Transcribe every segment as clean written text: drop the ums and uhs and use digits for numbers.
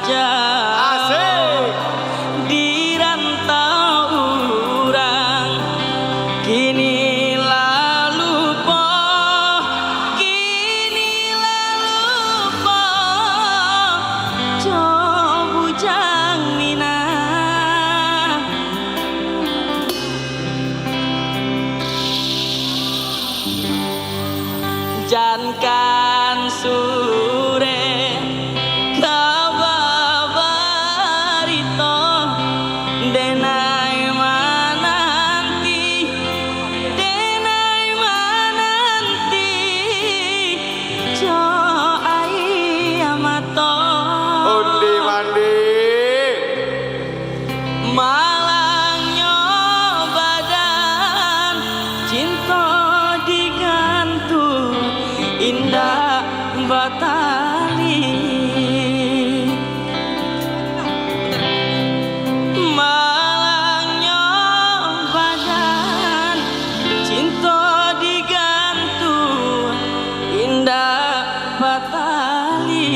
saja di rantau orang kini lalu po bujang mina jankan sure kababarito denai mananti jo ai amato undi mandi malangnya badan cinta digantung indah batali malangnya badan cinta digantung indah batali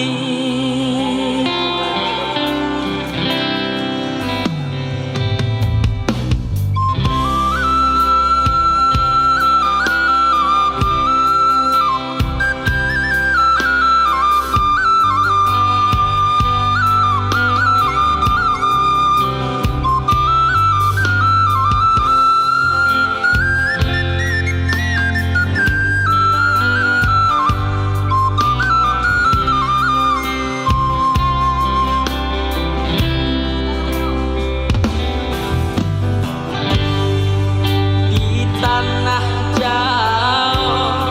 tanah jauh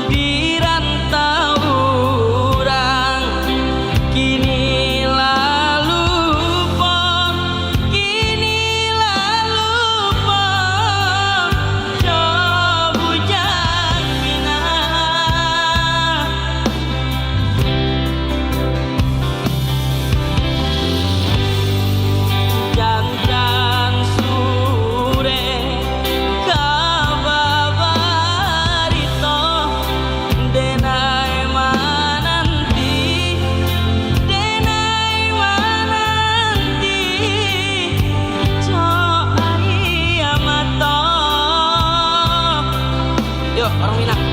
di rantau orang kini lalu po jo bujang mina jangan sure orang Minang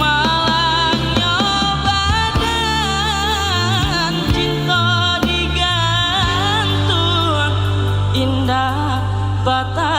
malangnya badan cinta digantung indah batali